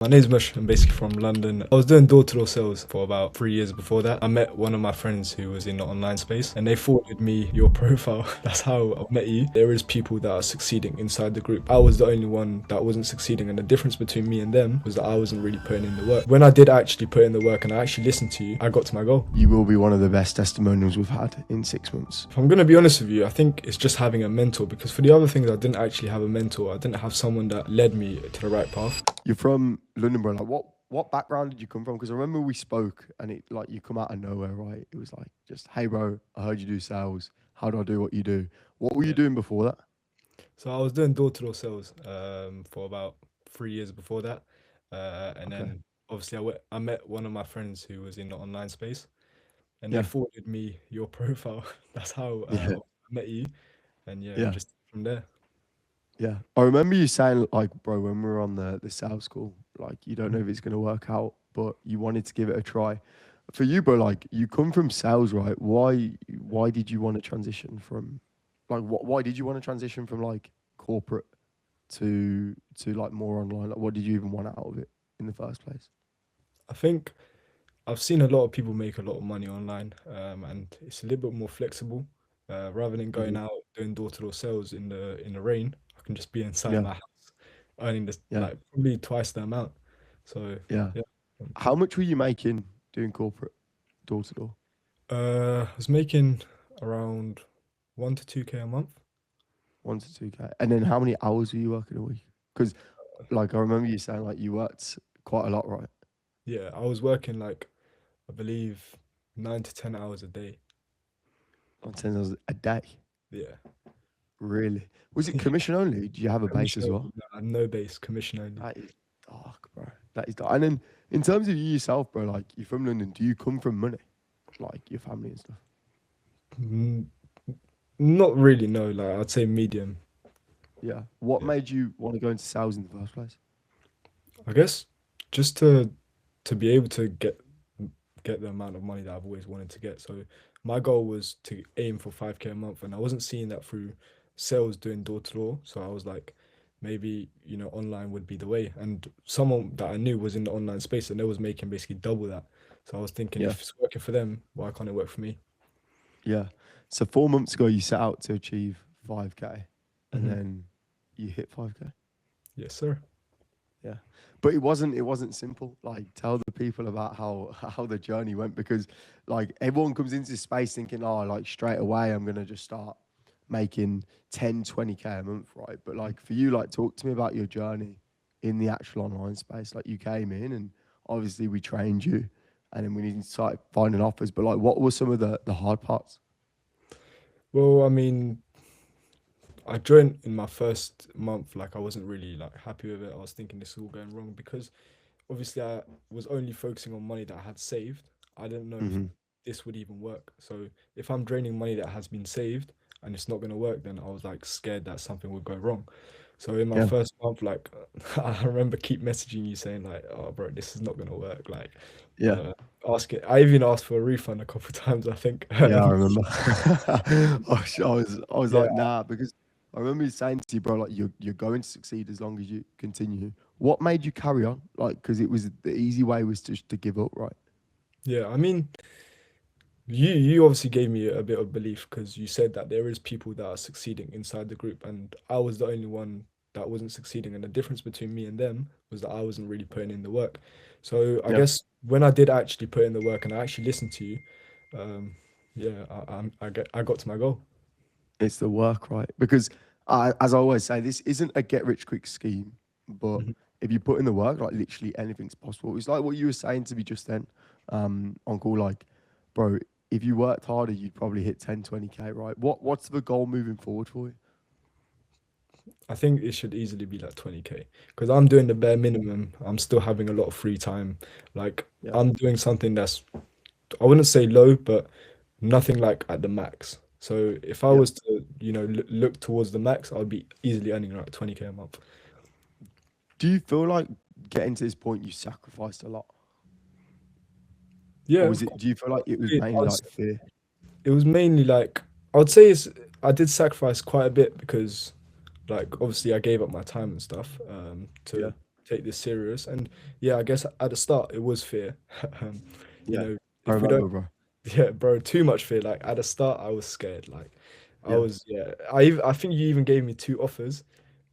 My name's Mush. I'm basically from London. I was doing door-to-door sales for about 3 years before that. I met one of my friends who was in the online space and they forwarded me your profile. That's how I met you. There is people that are succeeding inside the group. I was the only one that wasn't succeeding, and the difference between me and them was that I wasn't really putting in the work. When I did actually put in the work and I actually listened to you, I got to my goal. You will be one of the best testimonials we've had in 6 months. If I'm going to be honest with you, I think it's just having a mentor, because for the other things I didn't actually have a mentor. I didn't have someone that led me to the right path. You're from London, bro. Like, what background did you come from? Because I remember we spoke and it like you come out of nowhere, right? It was like just, hey, bro, I heard you do sales. How do I do what you do? What were you doing before that? So I was doing door-to-door sales for about 3 years before that, and Okay. then obviously I met one of my friends who was in the online space, and they Yeah. forwarded me your profile. That's how Yeah. I met you, and yeah, we Yeah. just from there. Yeah. I remember you saying, like, bro, when we were on the sales call, like, you don't know Mhm. if it's going to work out, but you wanted to give it a try. For you, bro, like, you come from sales, right? Why did you want to transition from, like, why did you want to transition from, like, corporate to like more online? Like, what did you even want out of it in the first place? I think I've seen a lot of people make a lot of money online, and it's a little bit more flexible. Rather than going Hmm. out doing door-to-door sales in the rain, I can just be inside Yeah. my house earning this Yeah. like probably twice the amount. So Yeah. yeah. How much were you making doing corporate door to door? I was making around 1 to 2K a month. 1 to 2K. And then how many hours were you working a week? Because like I remember you saying like you worked quite a lot, right? Yeah, I was working like I believe 9 to 10 hours a day. On 10 hours a day. Yeah, Really? Was it yeah. commission only? Do you have a base Commission as only, well? nah, no base, commission only. That is dark, bro. That is dark. And then in terms of you yourself, bro, like you're from London, do you come from money? Like your family and stuff? Mm, Not really, no. Like I'd say medium. Yeah. What Yeah, made you want to go into sales in the first place? I guess just to be able to get the amount of money that I've always wanted to get. So my goal was to aim for 5K a month, and I wasn't seeing that through sales doing door to door. So I was like, maybe, online would be the way. And someone that I knew was in the online space and they was making basically double that. So I was thinking, Yeah. if it's working for them, why can't it work for me? Yeah. So 4 months ago, you set out to achieve 5K and Hmm. then you hit 5K. Yes, sir. Yeah. But it wasn't simple. Like tell the people about how how the journey went because like everyone comes into space thinking, oh, like straight away I'm gonna just start making 10, 20K a month, right? But like for you, like talk to me about your journey in the actual online space. Like you came in and obviously we trained you and then we need to start finding offers. But like what were some of the hard parts? Well, I mean, I joined in my first month, like I wasn't really like happy with it. I was thinking this is all going wrong because obviously I was only focusing on money that I had saved. I didn't know if Hmm. this would even work. So if I'm draining money that has been saved and it's not going to work, then I was like scared that something would go wrong. So in my Yeah. first month, like I remember keep messaging you saying like, "Oh, bro, this is not going to work." Like, Yeah. uh, ask it. I even asked for a refund a couple of times, I think. Yeah, I remember. I was Yeah, like, nah, because I remember you saying to you, bro, like you're going to succeed as long as you continue. What made you carry on? Like, because it was the easy way was to give up, right? yeah. I mean, you obviously gave me a bit of belief because you said that there is people that are succeeding inside the group, and I was the only one that wasn't succeeding. And the difference between me and them was that I wasn't really putting in the work. So I Yeah, guess when I did actually put in the work and I actually listened to you, um, yeah, I got to my goal. it's the work, right? Because as I always say, this isn't a get rich quick scheme, but Mhm. if you put in the work, like literally anything's possible. It's like what you were saying to me just then, on call, like, bro, if you worked harder, you'd probably hit 10, 20K, right? What's the goal moving forward for you? I think it should easily be like 20K because I'm doing the bare minimum. I'm still having a lot of free time. Like Yeah. I'm doing something that's, I wouldn't say low, but nothing like at the max. So if I Yeah. was to, look towards the max, I'd be easily earning like 20K a month. Do you feel like getting to this point you sacrificed a lot? Yeah, Or was of it course. do you feel like it was It mainly was, like fear? it was mainly like I would say I did sacrifice quite a bit because like obviously I gave up my time and stuff Yeah. take this serious. And yeah, I guess at the start it was fear. um, you Yeah, know, I if we don't, remember, bro. yeah, bro, too much fear. Like at the start, I was scared. Like I Yeah, was, yeah. I think you even gave me two offers,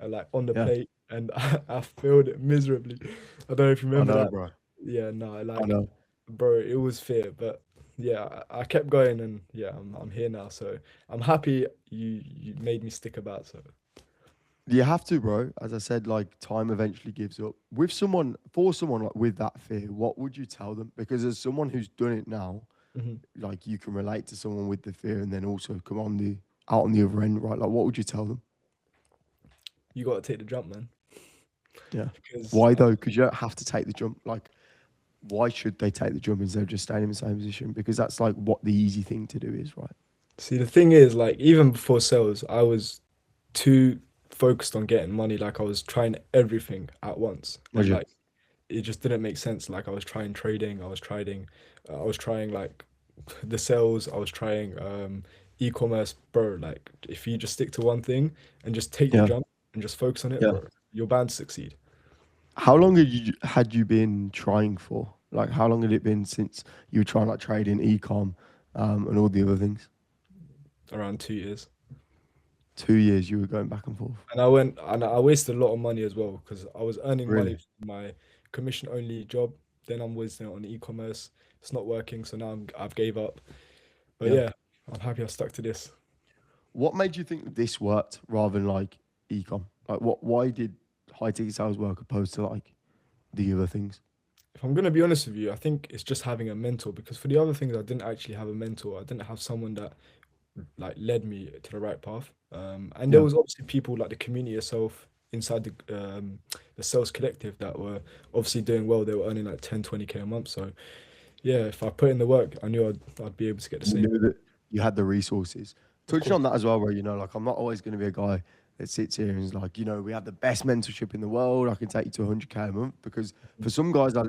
like on the yeah, plate, and I failed it miserably. I don't know if you I remember know, that. bro. Yeah, no, I like, know. bro, it was fear, but yeah, I kept going, and yeah, I'm here now. So I'm happy you made me stick about. So You have to, bro. As I said, like time eventually gives up. With someone, for someone like with that fear, what would you tell them? Because as someone who's done it now, mhm, like you can relate to someone with the fear and then also come on the out on the other end, right? Like, what would you tell them? you got to take the jump, man, Yeah. because Why though? Because you don't have to take the jump. Like, why should they take the jump instead of just staying in the same position? Because that's like what the easy thing to do is, right? see the thing is, like, even before sales, I was too focused on getting money. Like I was trying everything at once, and Roger. like it just didn't make sense. Like I was trying trading, I was trying like the sales, I was trying e-commerce, bro. Like if you just stick to one thing and just take the Yeah. jump and just focus on it, Yeah. bro, you're bound to succeed. How long had you been trying for? Like, how long had it been since you were trying like trading, ecom, and all the other things? Around 2 years. 2 years you were going back and forth. And I went and I wasted a lot of money as well because I was earning money Really? from my commission only job. Then I'm wasting it on e-commerce. It's not working, so now I've gave up. But Yeah. yeah, I'm happy I stuck to this. What made you think this worked rather than like ecom? Like, what? Why did high ticket sales work opposed to like the other things? If I'm gonna be honest with you, I think it's just having a mentor because for the other things I didn't actually have a mentor. I didn't have someone that like led me to the right path. And there Yeah. was obviously people like the community itself inside the sales collective that were obviously doing well. They were earning like 10, 20K a month. So yeah, if I put in the work, I knew I'd be able to get the You same. knew that you had the resources. Of Touching course. on that as well, where like I'm not always going to be a guy that sits here and is like, we have the best mentorship in the world. I can take you to 100K a month because for some guys, I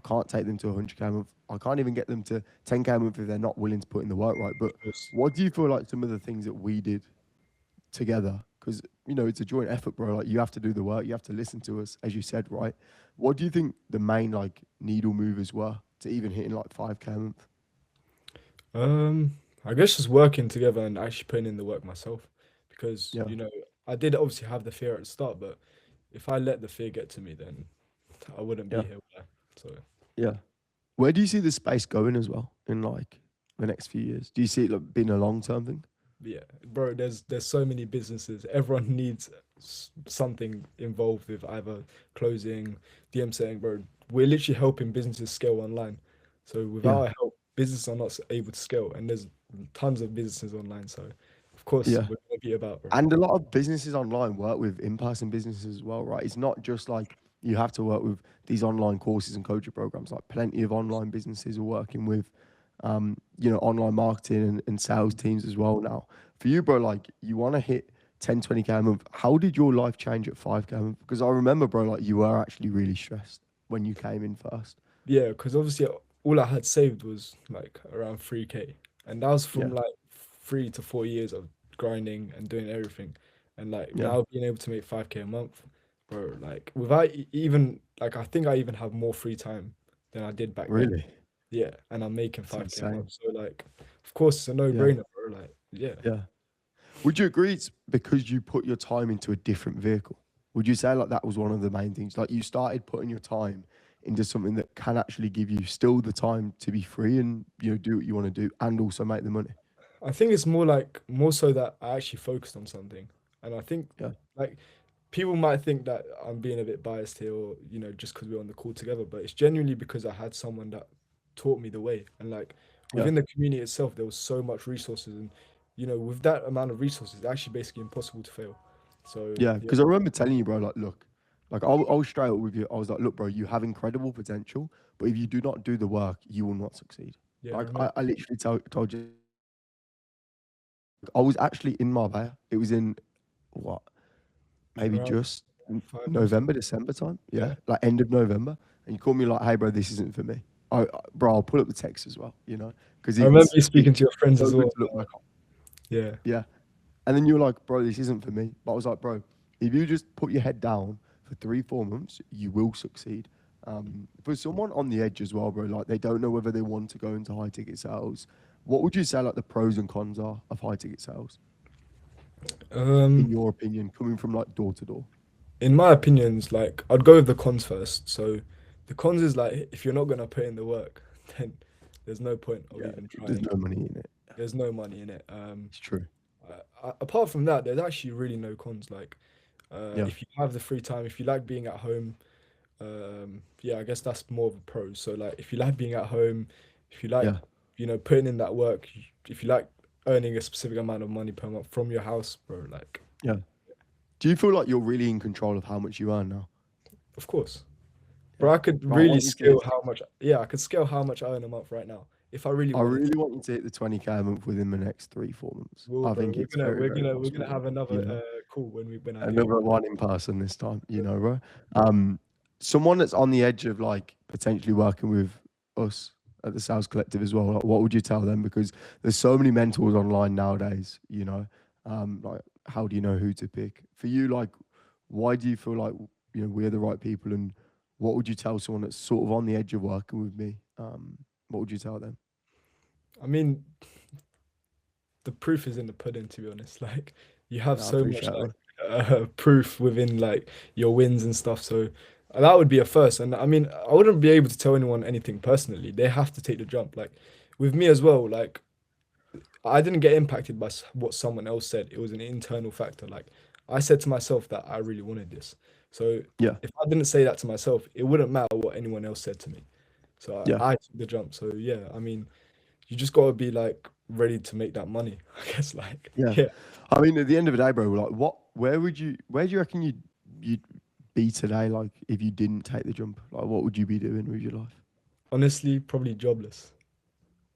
can't take them to 100K a month. I can't even get them to 10K a month if they're not willing to put in the work, right? But Of course. what do you feel like some of the things that we did together? Because it's a joint effort, bro. Like you have to do the work, you have to listen to us, as you said, right? What do you think the main like needle movers were to even hitting like 5K a month? I guess just working together and actually putting in the work myself because, Yeah. I did obviously have the fear at the start, but if I let the fear get to me, then I wouldn't be Yeah. here. So Yeah. Where do you see the space going as well in like the next few years? Do you see it like being a long term thing? yeah, bro, there's so many businesses. Everyone needs something involved with either closing, DM saying, bro, we're literally helping businesses scale online. So without Yeah. our help, businesses are not able to scale, and there's tons of businesses online. So of course Yeah. we're gonna be about, bro. And a lot of businesses online work with in person businesses as well, right? It's not just like you have to work with these online courses and coaching programs. Like plenty of online businesses are working with, online marketing and sales teams as well now. For you, bro, like you want to hit 10, 20K a month. How did your life change at 5K a month? Because I remember, bro, like you were actually really stressed when you came in first. Yeah, because obviously all I had saved was like around 3K, and that was from Yeah. like 3 to 4 years of grinding and doing everything, and like Yeah. now being able to make 5K a month, bro. Like without even like I think I even have more free time than I did back then. Really? Yeah, and I'm making It's 5K a insane. month, so like of course it's a Yeah. no-brainer, bro. Like yeah, Yeah. Would you agree it's because you put your time into a different vehicle? Would you say like that was one of the main things? Like you started putting your time into something that can actually give you still the time to be free and do what you want to do and also make the money. I think it's more so that I actually focused on something, and I think Yeah. like people might think that I'm being a bit biased here, or just because we're on the call together, but it's genuinely because I had someone that taught me the way, and like Yeah. within the community itself, there was so much resources, and with that amount of resources, it's actually basically impossible to fail. So Yeah. yeah, Because I remember telling you, bro, like, look, like I was straight up with you. I was like, look, bro, you have incredible potential, but if you do not do the work, you will not succeed. yeah, I Like remember. I literally told you, I was actually in Marbella. It was in what? Maybe Around just five months ago. November, December time. Yeah, Yeah, like end of November. And you called me like, "Hey, bro, this isn't for me." Bro, I'll pull up the text as well. Because I remember it's you it's speaking to your friends so as good well. to look back on. Yeah, Yeah, and then you were like, "Bro, this isn't for me." But I was like, "Bro, if you just put your head down, for 3 4 months, you will succeed. For someone on the edge as well, bro, like they don't know whether they want to go into high ticket sales. What would you say like the pros and cons are of high ticket sales, in Um, your opinion, coming from like door to door? in my opinions, like I'd go with the cons first. So the cons is like if you're not gonna put in the work, then there's no point of Yeah, even there's trying. no money in it. There's no money in it. It's true. Apart from that, there's actually really no cons. Like, Yeah, if you have the free time, if you like being at home, yeah, I guess that's more of a pro. So like, if you like being at home, if you like, yeah, putting in that work, if you like earning a specific amount of money per month from your house, bro, like, yeah. Do you feel like you're really in control of how much you earn now? of course, Yeah. bro, I could Bro, I really want you to hit scale how much. Yeah, I could scale how much I earn a month right now if I really I wanted to. really want you to hit the 20K a month within the next 3 4 months. Well, I bro, think it's very, very we're gonna possible. have another You know, call when I do. another one in person this time. You know, bro. Um, Someone that's on the edge of like potentially working with us at the Sales Collective as well. Like, what would you tell them? Because there's so many mentors online nowadays. You know, like how do you know who to pick for you? Like, why do you feel like we're the right people? And what would you tell someone that's sort of on the edge of working with me? What would you tell them? I mean, the proof is in the pudding, to be honest. Like you have No, I so much appreciate it, like bro. proof within like your wins and stuff. So that would be a first. And I mean, I wouldn't be able to tell anyone anything personally. They have to take the jump. Like with me as well. Like I didn't get impacted by what someone else said. It was an internal factor. Like I said to myself that I really wanted this. So Yeah, if I didn't say that to myself, it wouldn't matter what anyone else said to me. So yeah. I took the jump. So yeah, I mean, you just gotta be like ready to make that money. I guess like Yeah. yeah. I mean, at the end of the day, bro, like where do you reckon you'd be today? Like if you didn't take the jump, like what would you be doing with your life? Honestly, probably jobless.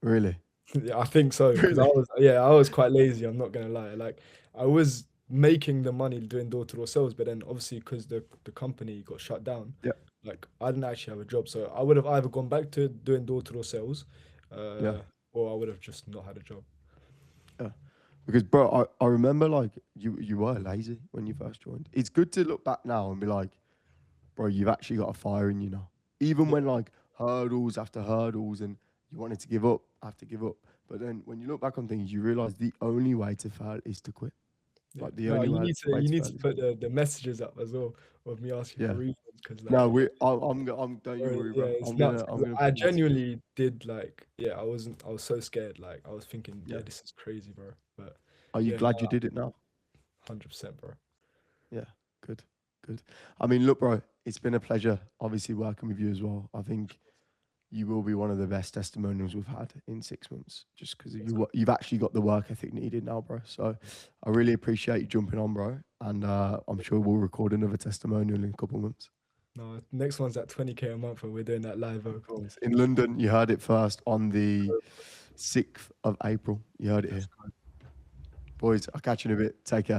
Really? Yeah, I think so because Really? I was quite lazy. I'm not gonna lie. Like I was making the money doing door-to-door sales, but then obviously because the company got shut down, Yeah. like I didn't actually have a job. So I would have either gone back to doing door-to-door sales, Yeah. uh, or I would have just not had a job. Yeah. Because bro, I remember like you were lazy when you first joined. It's good to look back now and be like, bro, you've actually got a fire in you now. Even Yeah, when like hurdles after hurdles and you wanted to give up, have to give up. But then when you look back on things, you realize the only way to fail is to quit. yeah. Like the No, only way you to need fail to is put quit. the messages up as well of me asking for Yeah. reasons because No, like I'm. Don't you or, worry, yeah, bro. it's nuts. I'm 'Cause gonna I put messages. genuinely did like, yeah, I was so scared. Like, I was thinking, yeah, Yeah. this is crazy, bro. But Are you yeah, glad you did it now? 100%, bro. Yeah. Good. Good. I mean, look, bro. It's been a pleasure, obviously, working with you as well. I think you will be one of the best testimonials we've had in 6 months, just because That's you've actually got the work ethic needed now, bro. So I really appreciate you jumping on, bro. And I'm sure we'll record another testimonial in a couple of months. no, next one's at 20K a month, and we're doing that live Of vocals. course. In London, you heard it first on the 6th of April. You heard it here. Let's go. Boys, I'll catch you in a bit. Take care.